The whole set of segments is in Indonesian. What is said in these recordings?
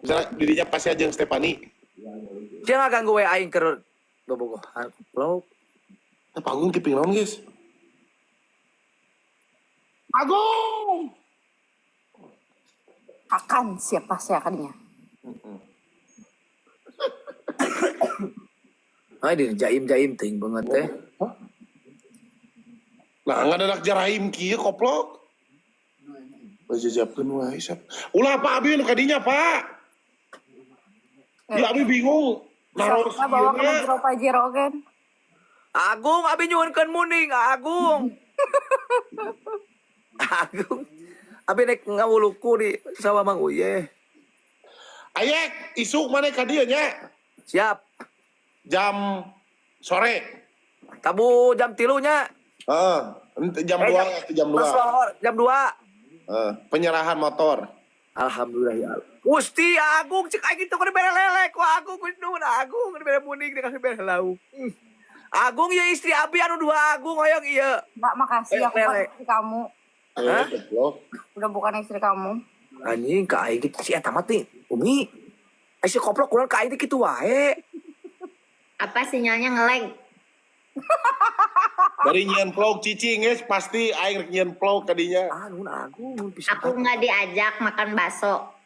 Misalnya dirinya pasti aja yang Stefani. Dia nggak ganggu WA aing ke bobogoh. Vlog. Apa Agung kiping naon guys? Agung! Akan siapa sih akadnya? Ay, di jaim ting banget teh. Nah, nggak ada anak jaraim kieu koplok. Bajajapkeun wae sap. Ulah Pak Abi nu kadinya, Pak. Ya Abi bingung. Naruh Soalnya bawa ke jero pajero kan? Agung, abi nyuhunkeun muning, Agung. Agung. Abi naik ngawuluku di sawah Mang Uye. Ayek, isuk mana ka dieu nya? Siap. Jam sore. Tabu jam 3 nya. Heeh, jam 2 atau jam 2. Jam 2. Penyerahan motor. Alhamdulillah ya Allah. Gusti Agung cek aing kitu kudu bere lele ku Agung kudu nuhun Agung kudu bere muning dengan bere lauk. Agung ya istri Abi anu 2 Agung hoyong ieu. Mbak makasih aku bukan istri kamu. Hah? Udah bukan istri kamu. Anjing ka aing kitu si eta mah teh Umi. Si koplok kurang ka aing teh kitu wae. Apa sinyalnya ngelag? Dari nyen vlog cicing guys, pasti aing rek nyen vlog kadinya. Nuhun Agung nuhun pisan. Aku nggak diajak makan bakso.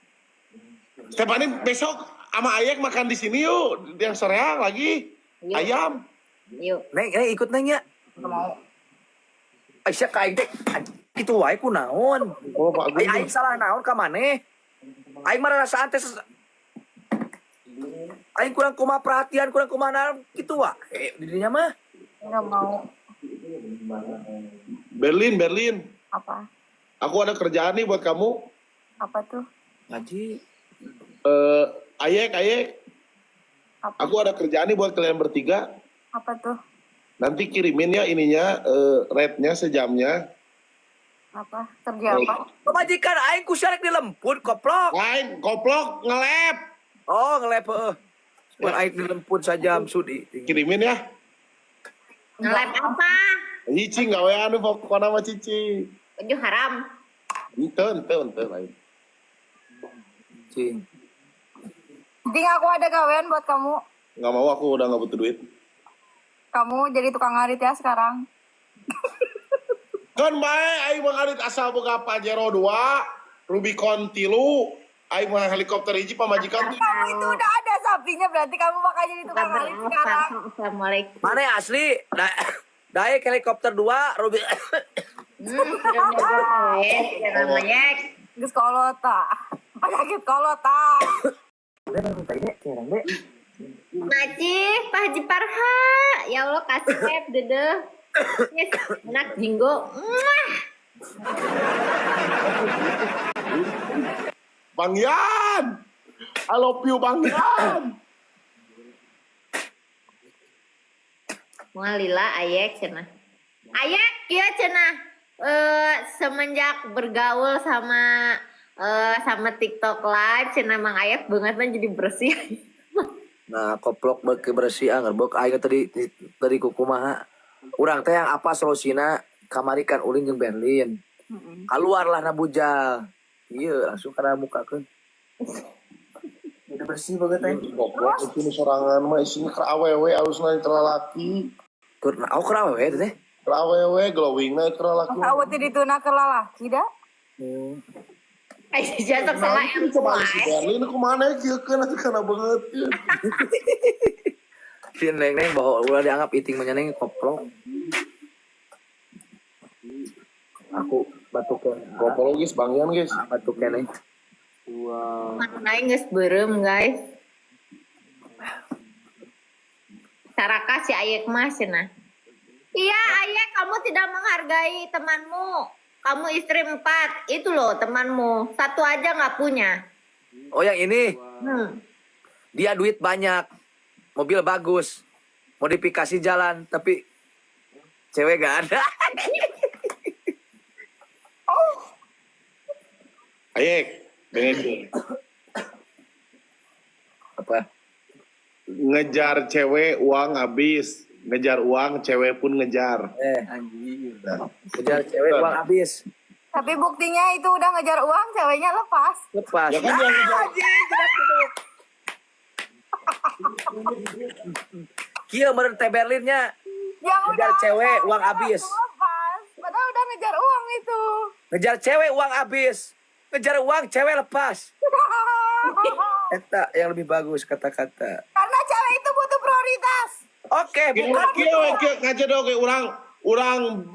Stefani besok sama Ayek makan di sini yuk, yang soreang lagi. Yuk. Ayam. Yuk. Neng ikut neng ya. Udah mau. Aisyah ka aing teh kitu wae ku naon. Oh, Pak Agung. Aing salah naon ka maneh. Aing mah rasaan teh aing kurang kumaha perhatian, kurang kumaha naon kitu wae di dinya mah. Udah mau. Berlin. Apa? Aku ada kerjaan nih buat kamu. Apa tuh? Ngaji. Ayek. Apa? Aku ada kerjaan nih buat kalian bertiga. Apa tuh? Nanti kirimin ya ininya, rate-nya sejamnya. Apa? Kerja apa? Pemajikan aing ku syarek dilemput koplok. Lain, koplok, ngelep. Oh, ngelep heeh. Supaya aing dilemput sajam sudi. Kirimin ya. Ngelap apa? Cici, gak wean anu pokoknya sama Cici. Baju haram. Ente lain. Cing. Penting aku ada gawean buat kamu. Gak mau, aku udah gak butuh duit. Kamu jadi tukang ngarit ya sekarang. Kan bae aing mah ngarit asal boga Pajero 2, Rubicon 3, aing mah helikopter hiji pamajikan tuh. Kamu itu udah ada sapinya berarti kamu bakal jadi tukang ngarit sekarang. Assalamualaikum. Mana asli? Daek helikopter 2, Ruby. Namanya Geus kolota. Penyakit kolota. Maci, Pak Haji Parha. Ya Allah kasih web dede. Yes, enak jinggo. Mwah. Bang Yan. I love you Bang Yan. Mualila Ayek cenah. Ayek kieu cenah. Semenjak bergaul sama TikTok live cenah Mang Ayek banget mah jadi bersih. Nah, koplok beuki bersih ngerbok aing tadi kukumaha. Urang teh yang apa solusina kamari kan ulin jeung Berlin. Keluarlah na bujal. Ieu langsung kana mukakeun. Udah bersih banget teh. Goblok itu sorangan mah isinya ke awewe alusna ke lalaki. Keur aku keur awewe teh. Ke awewe glowingna ke lalaki. Awet di tuna ke lalaki dah. Ay jatuh salah yang Coba kuat. si Berlin aku mana kieu kana kana banget. Si neng bahwa ulah dianggap iting menyeneng koplok. Aku batuknya. Goblok guys, Bang Yan guys. Batuknya nih. Mana geus beureum guys. Saraka si Ayek mah cenah. Iya Ayek, kamu tidak menghargai temanmu. Kamu istri 4, itu loh temanmu. Satu aja nggak punya. Oh yang ini, dia duit banyak, mobil bagus, modifikasi jalan, tapi cewek gak ada. Ayek, Benedi. Apa? Ngejar cewek uang habis, ngejar uang cewek pun ngejar. Anjir. Ngejar cewek uang habis. Tapi buktinya itu udah ngejar uang, ceweknya lepas. Lepas. Ya kan yang ngejar, Anjing, jedak gitu. Kia meren teh Berlinnya. Yang Ngejar udah cewek, ada, uang udah habis. lepas. Padahal udah ngejar uang itu. Ngejar cewek uang habis. Ngejar uang cewek lepas. Eta yang lebih bagus kata-kata. Karena cewek itu butuh prioritas. Oke, bukan gitu. Kia ngaja dong kayak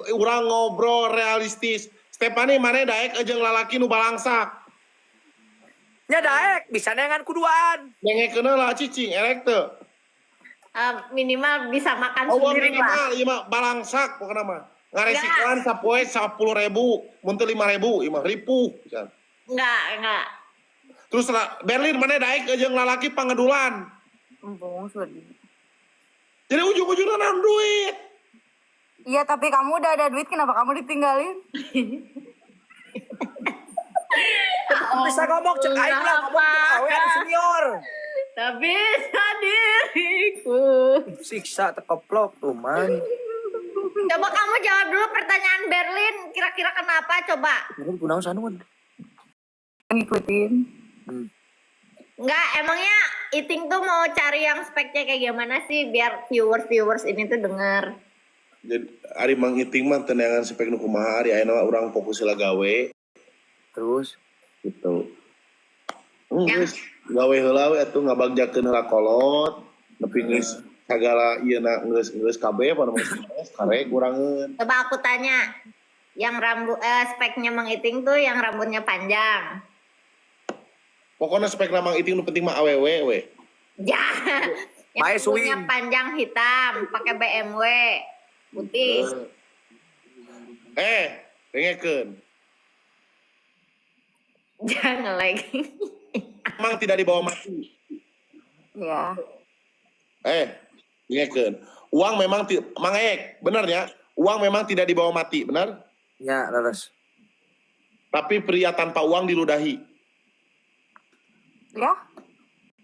orang ngobrol realistis. Stefani mana daek aja lalaki nu balangsak. Nya daek bisa nengan kuduaan. Dengekeuna lah cicing erek teu. Minimal bisa makan Oh, sendiri lah. minimal ieu mah balangsak pokona mah. Ngaresikoan sapoe 10.000, mun teu 5.000, ieu mah ripuh. Enggak. Terus Berlin mana daek aja lalaki pangedulan. Embung sedih. Jadi ujung-ujungnya naon duit. Iya, tapi kamu udah ada duit, kenapa kamu ditinggalin? Bisa ngomong cek aing lah ngomong ke awe anu senior. Tapi diriku. Siksa tekoplok tuh man. Coba kamu jawab dulu pertanyaan Berlin. Kira-kira kenapa coba? Ini kunaon sanuan. Ngikutin. Enggak, emangnya Iting tuh mau cari yang speknya kayak gimana sih biar viewers ini tuh denger. Jadi ari Mang Iting mah tenangan spek nu kumaha ari ayeuna urang fokus heula gawe Terus gitu. Geus gawe heula we atuh ngabagjakeun heula kolot nepi geus sagala ieuna geus kabeh pada mah karek kurangeun. Coba aku tanya. Yang speknya Mang Iting tuh yang rambutnya panjang. Pokoknya spek Mang Iting nu penting mah awewe we. Ya. Mae Yang punya swing. panjang hitam, pakai BMW putih. Dengekeun. Jangan lagi. Emang tidak dibawa mati. Ya. Dengekeun. Uang memang Mang Ek, benar ya? Uang memang tidak dibawa mati, benar? nya leres. Tapi pria tanpa uang diludahi. Ya.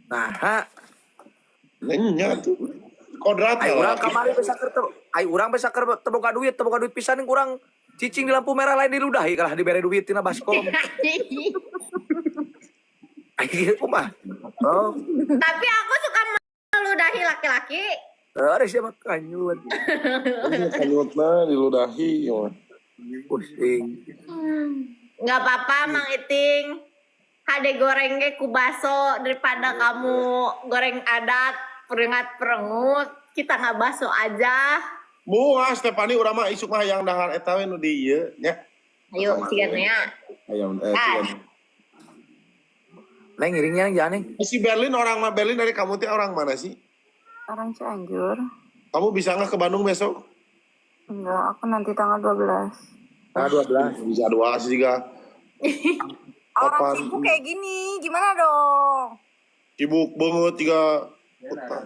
Nah, Nya tuh. Kodrat ai ya. urang kamari bisa keur ai urang bisa keur teboga duit pisan urang cicing di lampu merah lain diludahi kalah dibere duit tina baskom. Ai kieu mah. Oh, Tapi aku suka meludahi laki-laki. ada siapa kanyut. Kanyutna diludahi. Pusing. Nggak apa-apa Mang Iting. Hade goreng ge ku baso daripada kamu goreng adat perengat-perengut. Kita nggak baso aja. Muah Stefani urang mah isuk mah hayang dahar eta we nu di ieu nya. Ayo cigannya. Hayang Neng ngiringnya neng jangan neng. Si Berlin orang mah Berlin dari kamu teh orang mana sih? Orang Cianjur. Kamu bisa nggak ke Bandung besok? Enggak, aku nanti tanggal 12. Tanggal 12. Bisa dua sih juga. Orang Kapan? sibuk kayak gini, gimana dong? Sibuk banget juga.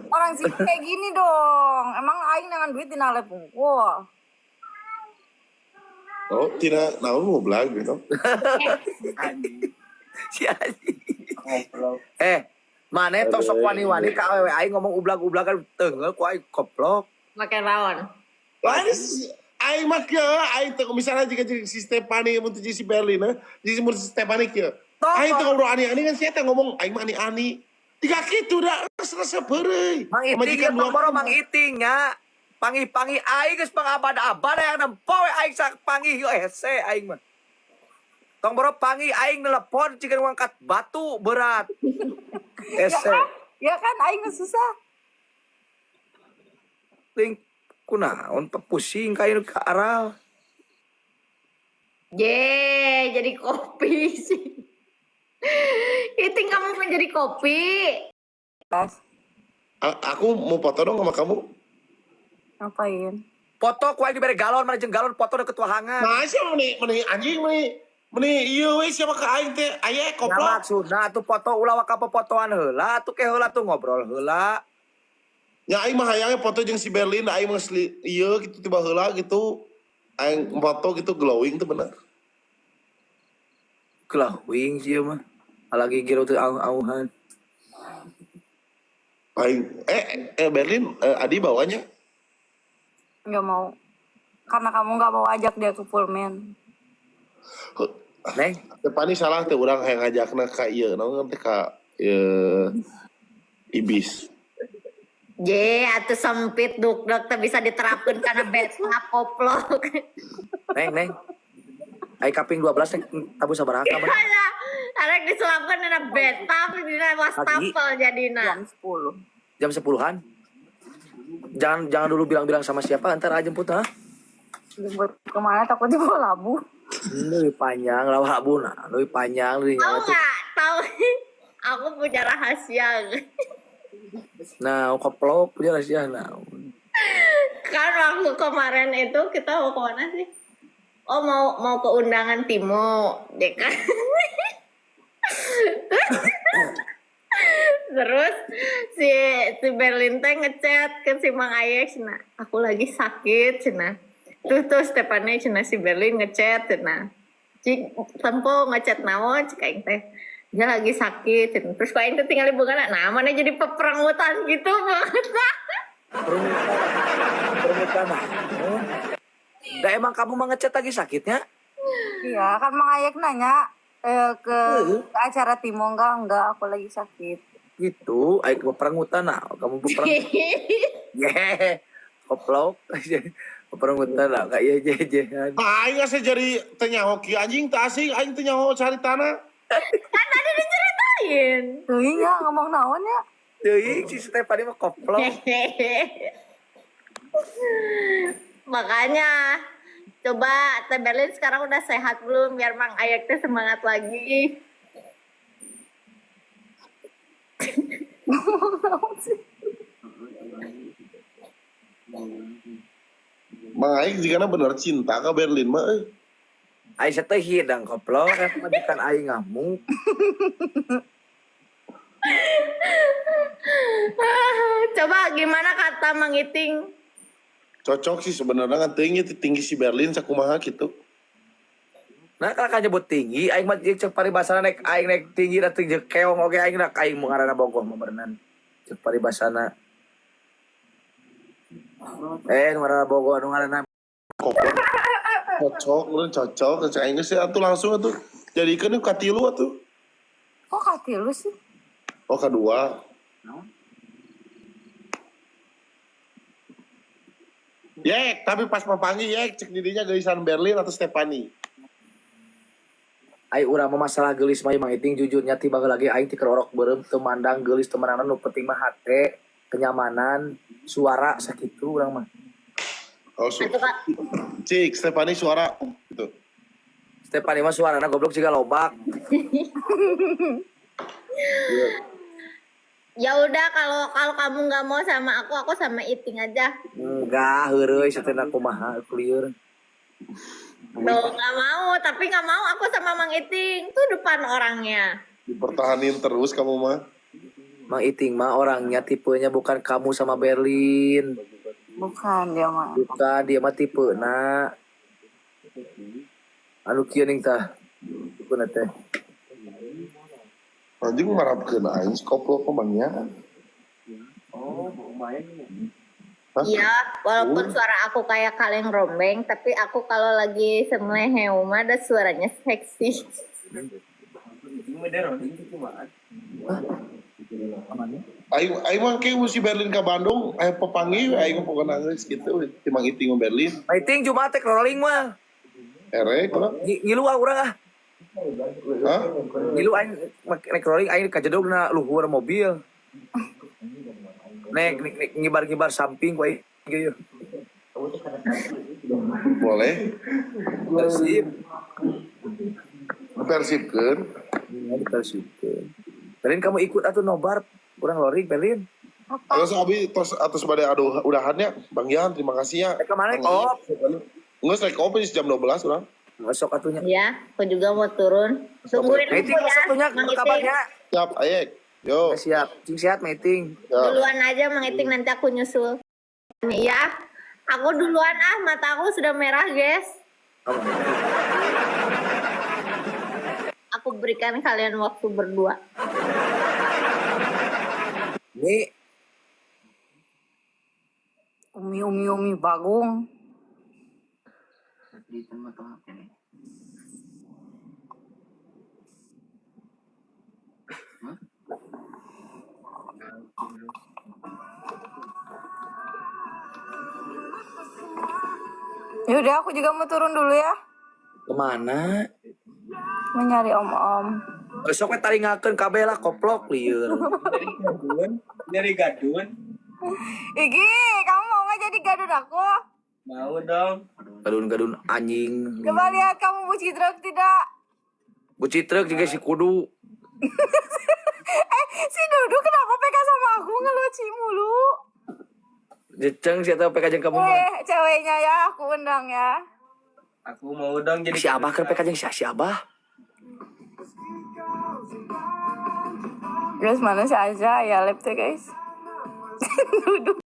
Orang sibuk kayak gini dong. Emang aing dengan duit dina lepungkul. Oh, tidak, naon mau belag gitu. Si anjing. Mana tosok wani-wani ka awewe aing ngomong ublag-ublagan teungeuh ku aing koplok. Makan rawon. Aing mah kieu, aing teh misalnya jika si Stefani mun teh si Berlin, jadi mun si Stefani kieu. Aing teh ngobrol ani-ani kan sia teh ngomong aing mah ani-ani. Tiga kitu da rasa beureuy. Mang Iting ya pamoro Mang Iting nya. Pangi-pangi aing geus pangabad-abad yang nempo we aing sak pangi hese aing mah. Tong boro pangi aing nelepon cikeun ngangkat batu berat. Hese. Ya kan aing mah susah. Ting kunaon pusing kayu ke aral. Jadi kopi sih. Iting kamu menjadi kopi. Pas. Aku mau foto dong sama kamu. Ngapain? Foto ku aing dibere galon mana jeung galon foto deket wahangan. Nah, siapa meni anjing meni ieu we siapa ka aing teh aya Nah, koplok. maksudna atuh foto ulah ka fotoan heula atuh ke heula tuh ngobrol heula. Ya aing mah hayangnya foto jeung si Berlin aing mah ieu gitu tiba heula gitu. Aing foto gitu glowing tuh bener. Glowing sih mah. Lagi giro tuh auhan. Aing Berlin Adi bawanya. Nggak mau. Karena kamu nggak mau ajak dia ke Pullman. Neng, Stefani salah teh urang hayang ngajakna ka ieu naon teh ka Ibis. Atuh sempit duk teu bisa diterapkeun karena bathtub koplok. Neng. Ai kaping 12 neng tabu sabaraha ka mah? Arek diselapkeun dina bathtub dina wastafel jadina. Jam 10. Jam 10-an. Jangan dulu bilang-bilang sama siapa, ntar aja jemput ha. Jemput kemana takut dibawa labu. Lebih panjang lawak buna, lebih panjang lebih Tahu nyawa tuh. nggak? Tahu. Aku punya rahasia. Nah, koplok punya rahasia nah. Kan waktu kemarin itu kita mau kemana sih? Oh mau ke undangan Timo, deh kan? Terus si Berlin teh ngechat ke si Mang Ayek, cina aku lagi sakit, cina. Tuh Stephanie cina si Berlin ngechat, cina. Cik tempo ngechat naon, cik aing teh. Dia lagi sakit, cina. Terus kok aing teh tinggal ibu kana, nah mana jadi peperangutan gitu banget. Permukaan. Dah emang kamu mengechat lagi sakitnya? Iya, kan Mang Ayek nanya ke acara Timo enggak aku lagi sakit. Gitu, ayo ke perangutan nah. Kamu berperang. Koplok. Perangutan lah kayak jejehan. Aing asa jadi tanya hoki anjing tak asing aing tanya cari tanah. Kan tadi diceritain. Tuh iya ngomong naon ya. Deui si Stephanie mah koplok. Makanya coba Teh Berlin sekarang udah sehat belum biar Mang Ayek teh semangat lagi. Mang Aing jika bener cinta ke Berlin mah Ai teh hidang koplok, majikan ai ngamuk. Coba gimana kata Mang Iting? cocok sih sebenarnya kan tinggi si Berlin sakumaha gitu. Nah, kalau kan nyebut tinggi, aing mah cek paribasana naik aing naik tinggi da tinggi keong oge aing nak aing mau ngaranna bogoh mah berenang. Cek paribasana. Ngaranna bogoh anu ngaranna Koplok. Cocok cek aing geus atuh langsung atuh jadikeun ka tilu atuh. Kok kati lu sih? Oh kedua. Yek, tapi pas mapangi Yek cek dirinya geulisan Berlin atau Stephanie. ai urang mah masalah geulis mah Mang Iting jujurnya tiba lagi aing ti kerorok beureum teu mandang geulis teu meunang nu penting mah hate, kenyamanan, suara sakitu urang mah. Oh, cik Stephanie suara gitu. Stephanie mah suarana goblok juga lobak. Ya udah kalau kamu nggak mau sama aku sama Iting aja. Enggak, heureuy satena kumaha lieur. Loh nggak mau, tapi nggak mau aku sama Mang Iting tuh depan orangnya. Dipertahanin terus kamu mah. Mang Iting mah orangnya tipenya bukan kamu sama Berlin. Bukan dia mah. Bukan, dia mah tipena anu kieu ning tah. Tipena teh. Anjing marapkeun aing koplok pemangnya. Iya, walaupun suara aku kayak kaleng rombeng, tapi aku kalau lagi semleheu mah ada suaranya seksi. Aing mah kayak musi Berlin ke Bandung, aing pepangi aing pokona geus kitu timang iting Berlin. Mang Iting cuma teh rolling mah. Ere kuna. Ngilu urang ah. Hah? Ngilu aing naik rolling aing kajedog na luhur mobil. Nek ngibar-ngibar samping ku aing gitu. Boleh. Persib. Persibkeun. Ya dipersibkeun. Berlin kamu ikut atuh nobar urang loring Berlin. Terus abi atus bade aduh udahannya Bang Yan terima kasih ya. Kemana kok? Nggak strike open jam 12 orang. Masuk atunya. Iya, aku juga mau turun. Tungguin Meeting aku ya, masuk atunya Mang Iting. kabarnya. Siap, Ayek. Yo. Siap, cing sehat meeting. Ya. Duluan aja Mang Iting, nanti aku nyusul. Iya, aku duluan mata aku sudah merah guys. Aku berikan kalian waktu berdua. Ini Umi Bagung. Yaudah aku juga mau turun dulu ya. Kemana? Mencari om-om. Besok we taringakeun kabeh lah koplok lieur. Dari gadun. Igi, kamu mau nggak jadi gadun aku? Mau dong. Gadun-gadun anjing. Coba lihat kamu bucitrek tidak? Bucitrek juga si kudu. Si Dudu kenapa pegang sama aku ngeluci mulu? Jeceng siapa PK jeung kamu mah. Ceweknya ya aku undang ya. Aku mau dong jadi Si Abah keur PK jeung si Abah. Guys mana sih aja ya lab teh guys. Dudu.